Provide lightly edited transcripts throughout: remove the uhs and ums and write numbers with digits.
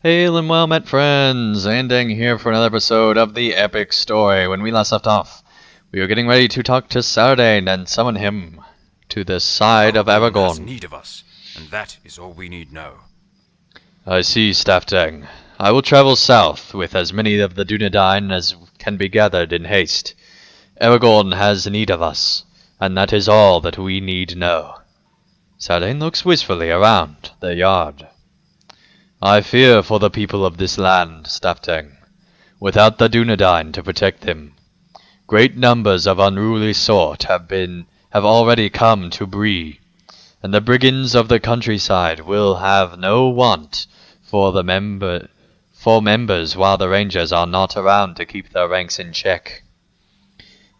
Hail and well met friends! Ending here for another episode of the epic story. When we last left off, we were getting ready to talk to Sardain and summon him to the side of Aragorn has Aragorn. need of us, and that is all we need know. I see, Staftang. I will travel south with as many of the Dunedain as can be gathered in haste. Aragorn has need of us, and that is all that we need know. Sardain looks wistfully around the yard. I fear for the people of this land, Staftang. Without the Dunedain to protect them, great numbers of unruly sort have already come to Bree, and the brigands of the countryside will have no want for members while the rangers are not around to keep their ranks in check.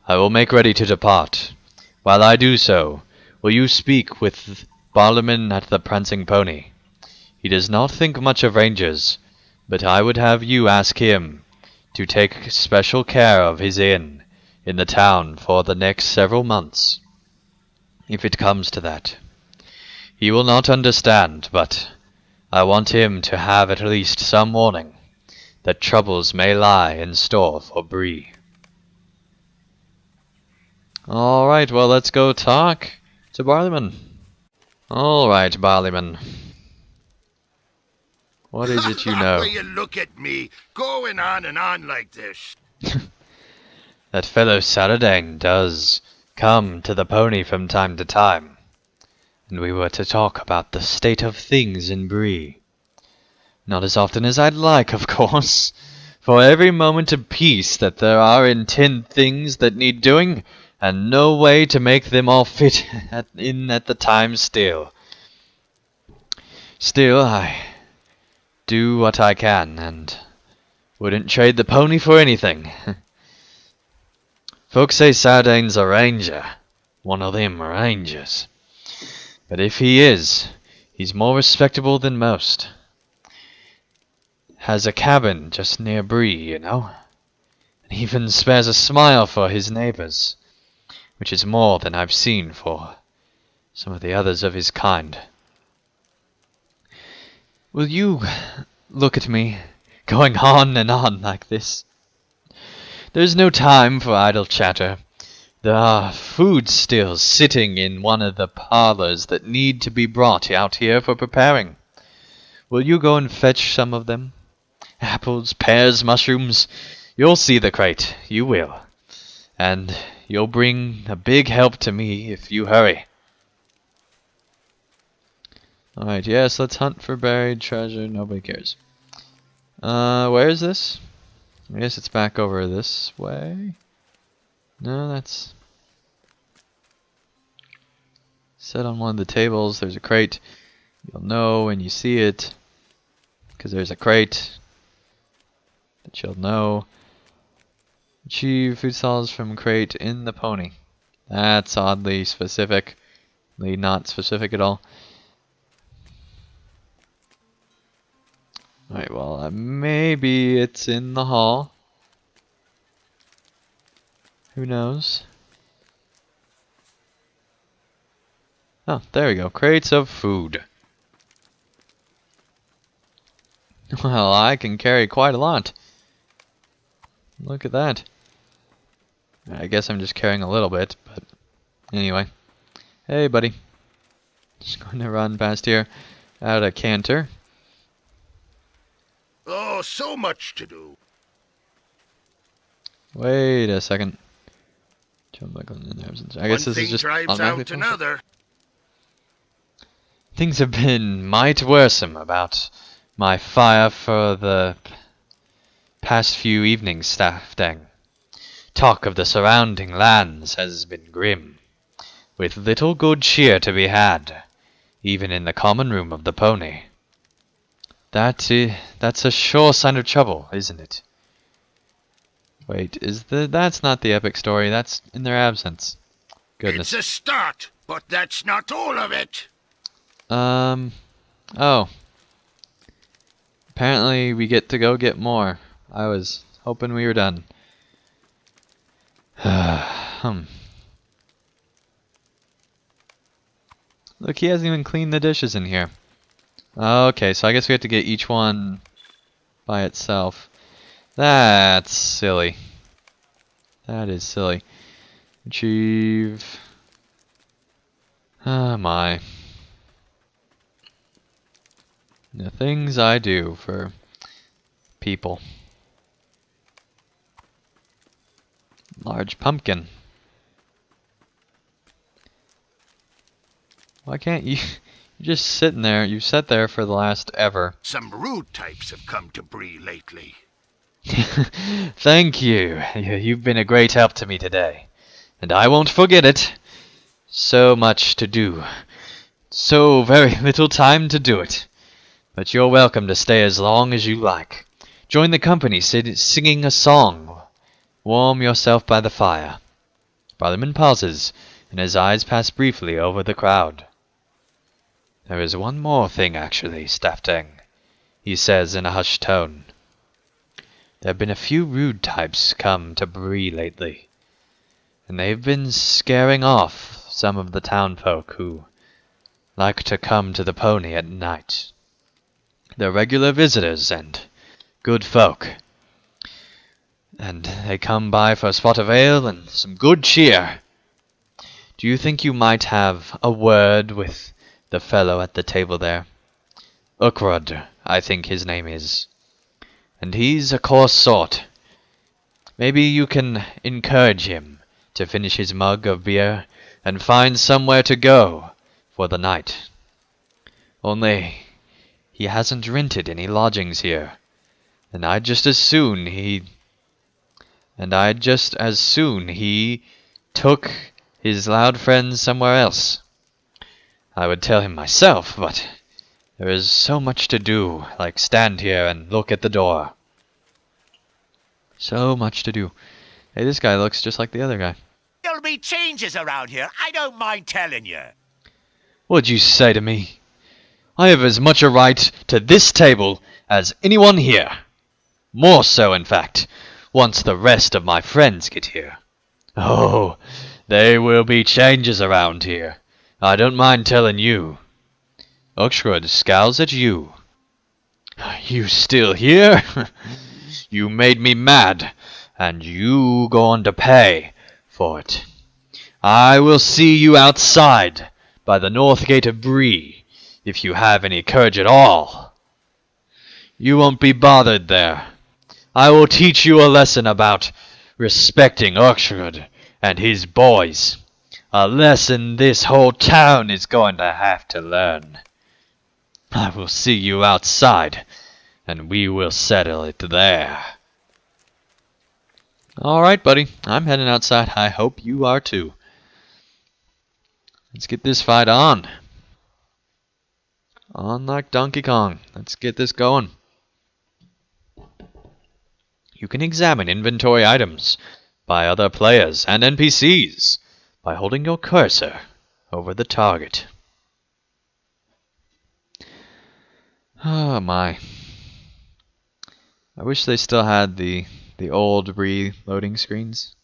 I will make ready to depart. While I do so, will you speak with Barliman at the Prancing Pony? He does not think much of rangers, but I would have you ask him to take special care of his inn in the town for the next several months, if it comes to that. He will not understand, but I want him to have at least some warning that troubles may lie in store for Bree. Alright, well, let's go talk to Barliman. Alright, Barliman. What is it you know? Will you look at me, going on and on like this? That fellow Sardain does come to the pony from time to time, and we were to talk about the state of things in Bree. Not as often as I'd like, of course. For every moment of peace that there are in 10 things that need doing, and no way to make them all fit in at the time still. Still, I do what I can, and wouldn't trade the pony for anything. Folks say Sardain's a ranger, one of them rangers. But if he is, he's more respectable than most. Has a cabin just near Bree, you know, and even spares a smile for his neighbors, which is more than I've seen for some of the others of his kind. Will you look at me, going on and on like this? There's no time for idle chatter. There are food still sitting in one of the parlors that need to be brought out here for preparing. Will you go and fetch some of them? Apples, pears, mushrooms. You'll see the crate, you will. And you'll bring a big help to me if you hurry. Alright, yes, let's hunt for buried treasure. Nobody cares. Where is this? I guess it's back over this way. No, that's set on one of the tables. There's a crate. You'll know when you see it, because there's a crate that you'll know. Achieve food solids from crate in the pony. That's oddly specific. Not specific at all. Alright, well, maybe it's in the hall. Who knows? Oh, there we go. Crates of food. Well, I can carry quite a lot. Look at that. I guess I'm just carrying a little bit, but anyway. Hey, buddy. Just going to run past here. Out a canter. Oh, so much to do. Wait a second. I guess this is just drives out another. Things have been might worrisome about my fire for the past few evenings, Staftang. Talk of the surrounding lands has been grim, with little good cheer to be had, even in the common room of the pony. That's a sure sign of trouble, isn't it? Wait, that's not the epic story, that's in their absence. Goodness. It's a start, but that's not all of it. Oh. Apparently we get to go get more. I was hoping we were done. Look, he hasn't even cleaned the dishes in here. Okay, so I guess we have to get each one by itself. That's silly. That is silly. Achieve. Ah, my. The things I do for people. Large pumpkin. Why can't you? You're just sitting there. You've sat there for the last ever. Some rude types have come to Bree lately. Thank you. You've been a great help to me today. And I won't forget it. So much to do. So very little time to do it. But you're welcome to stay as long as you like. Join the company singing a song. Warm yourself by the fire. Barliman pauses, and his eyes pass briefly over the crowd. There is one more thing, actually, Staftang, he says in a hushed tone. There have been a few rude types come to Bree lately, and they've been scaring off some of the townfolk who like to come to the pony at night. They're regular visitors and good folk, and they come by for a spot of ale and some good cheer. Do you think you might have a word with the fellow at the table there? Ukrod, I think his name is. And he's a coarse sort. Maybe you can encourage him to finish his mug of beer and find somewhere to go for the night. Only, he hasn't rented any lodgings here, and I'd just as soon he took his loud friends somewhere else. I would tell him myself, but there is so much to do, like stand here and look at the door. So much to do. Hey, this guy looks just like the other guy. There'll be changes around here, I don't mind telling you. What'd you say to me? I have as much a right to this table as anyone here. More so, in fact, once the rest of my friends get here. Oh, there will be changes around here. I don't mind telling you. Uxrud scowls at you. You still here? You made me mad, and you going to pay for it. I will see you outside by the north gate of Bree, if you have any courage at all. You won't be bothered there. I will teach you a lesson about respecting Uxrud and his boys. A lesson this whole town is going to have to learn. I will see you outside, and we will settle it there. Alright, buddy. I'm heading outside. I hope you are too. Let's get this fight on. On like Donkey Kong. Let's get this going. You can examine inventory items by other players and NPCs by holding your cursor over the target. Oh my. I wish they still had the old Bree loading screens.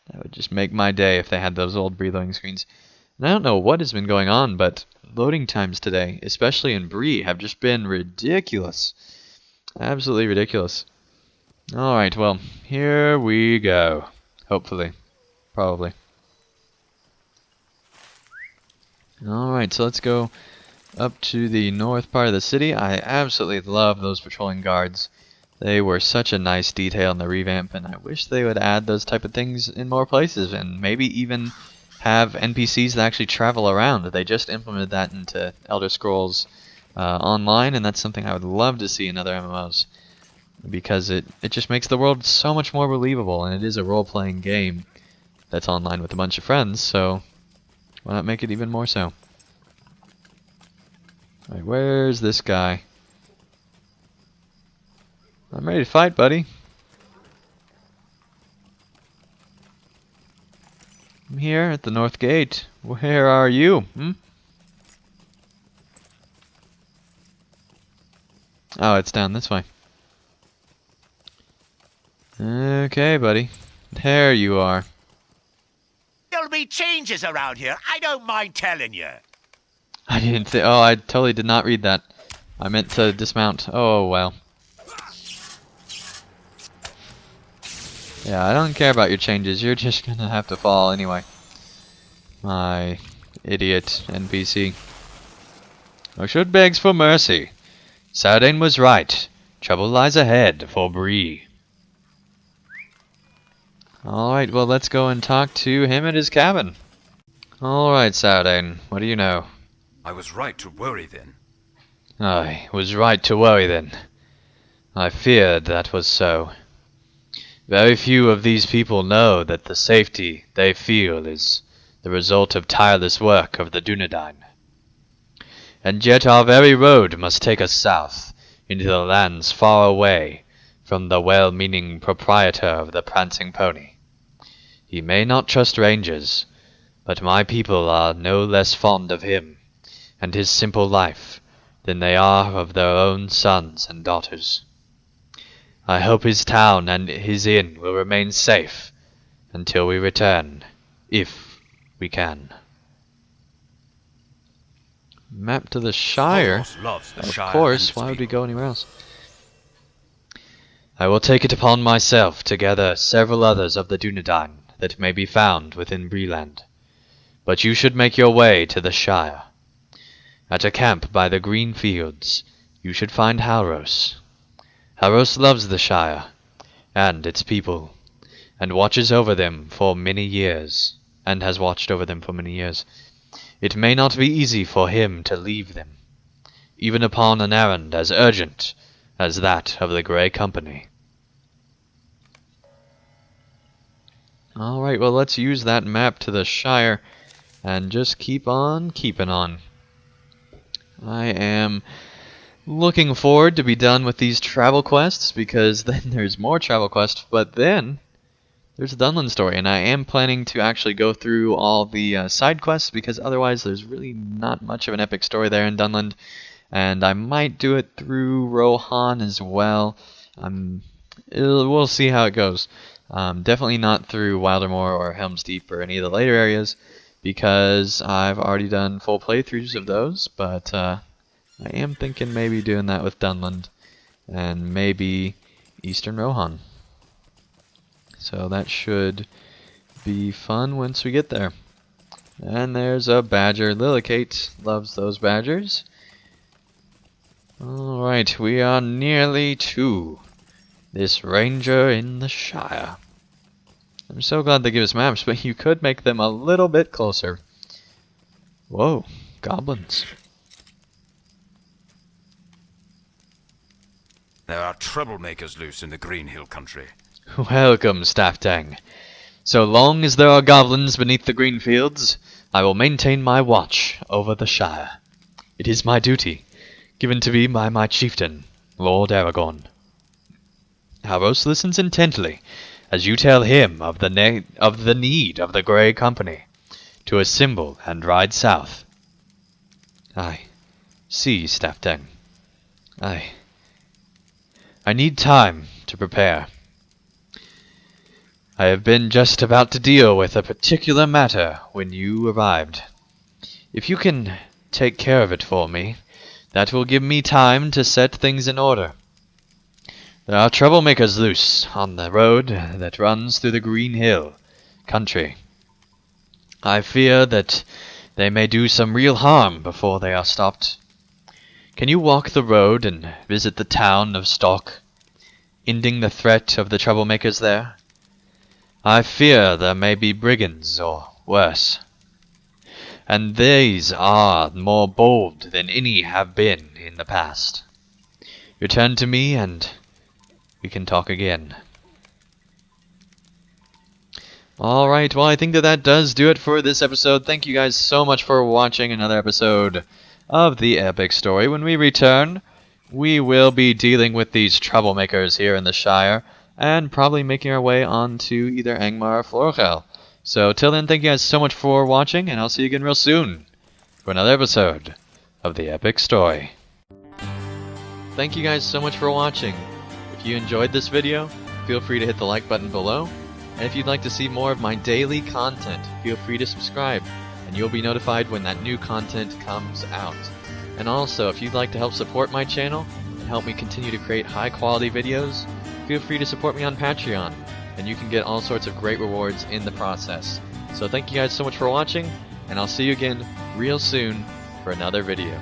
That would just make my day if they had those old Bree loading screens. And I don't know what has been going on, but loading times today, especially in Bree, have just been ridiculous. Absolutely ridiculous. Alright, well, here we go. Hopefully. Probably. Alright, so let's go up to the north part of the city. I absolutely love those patrolling guards. They were such a nice detail in the revamp, and I wish they would add those type of things in more places, and maybe even have NPCs that actually travel around. They just implemented that into Elder Scrolls Online, and that's something I would love to see in other MMOs, because it just makes the world so much more believable, and it is a role-playing game that's online with a bunch of friends, so why not make it even more so? Alright, where's this guy? I'm ready to fight, buddy. I'm here at the north gate. Where are you? Oh, it's down this way. Okay, buddy. There you are. There'll be changes around here, I don't mind telling you. I didn't think. Oh, I totally did not read that. I meant to dismount. Oh, well. Yeah, I don't care about your changes. You're just gonna have to fall anyway. My idiot NPC. Oshud begs for mercy. Sardain was right. Trouble lies ahead for Bree. Alright, well let's go and talk to him at his cabin. Alright, Sardain, what do you know? I was right to worry then. I was right to worry then. I feared that was so. Very few of these people know that the safety they feel is the result of tireless work of the Dunedain. And yet our very road must take us south, into the lands far away from the well-meaning proprietor of the Prancing Pony. He may not trust rangers, but my people are no less fond of him and his simple life than they are of their own sons and daughters. I hope his town and his inn will remain safe until we return, if we can. Map to the Shire? Halros loves the Of Shire and course, its why would we people. go anywhere else? I will take it upon myself to gather several others of the Dunedain that may be found within Breeland. But you should make your way to the Shire. At a camp by the green fields, you should find Halros. Halros loves the Shire and its people, and watches over them for many years, and has watched over them for many years. It may not be easy for him to leave them, even upon an errand as urgent as that of the Grey Company. Alright, well let's use that map to the Shire and just keep on keeping on. I am looking forward to be done with these travel quests, because then there's more travel quests, but then there's a Dunland story, and I am planning to actually go through all the side quests, because otherwise there's really not much of an epic story there in Dunland, and I might do it through Rohan as well. We'll see how it goes. Definitely not through Wildermoor or Helm's Deep or any of the later areas, because I've already done full playthroughs of those, but I am thinking maybe doing that with Dunland and maybe Eastern Rohan. So that should be fun once we get there. And there's a badger. Lillicate loves those badgers. Alright, we are nearly to this ranger in the Shire. I'm so glad they give us maps, but you could make them a little bit closer. Whoa, goblins. There are troublemakers loose in the Green Hill country. Welcome, Staftang. So long as there are goblins beneath the green fields, I will maintain my watch over the Shire. It is my duty, given to me by my chieftain, Lord Aragorn. Halros listens intently as you tell him of the need of the Grey Company to assemble and ride south. I see, Staftang. I need time to prepare. I have been just about to deal with a particular matter when you arrived. If you can take care of it for me, that will give me time to set things in order. There are troublemakers loose on the road that runs through the Green Hill country. I fear that they may do some real harm before they are stopped. Can you walk the road and visit the town of Stock, ending the threat of the troublemakers there? I fear there may be brigands or worse, and these are more bold than any have been in the past. Return to me and we can talk again. Alright, well I think that does do it for this episode. Thank you guys so much for watching another episode of the epic story. When we return, we will be dealing with these troublemakers here in the Shire, and probably making our way on to either Angmar or Florchel. So till then, thank you guys so much for watching, and I'll see you again real soon for another episode of the epic story. Thank you guys so much for watching. If you enjoyed this video, feel free to hit the like button below, and if you'd like to see more of my daily content, feel free to subscribe, and you'll be notified when that new content comes out. And also, if you'd like to help support my channel and help me continue to create high quality videos, feel free to support me on Patreon. and you can get all sorts of great rewards in the process. So thank you guys so much for watching, and I'll see you again real soon for another video.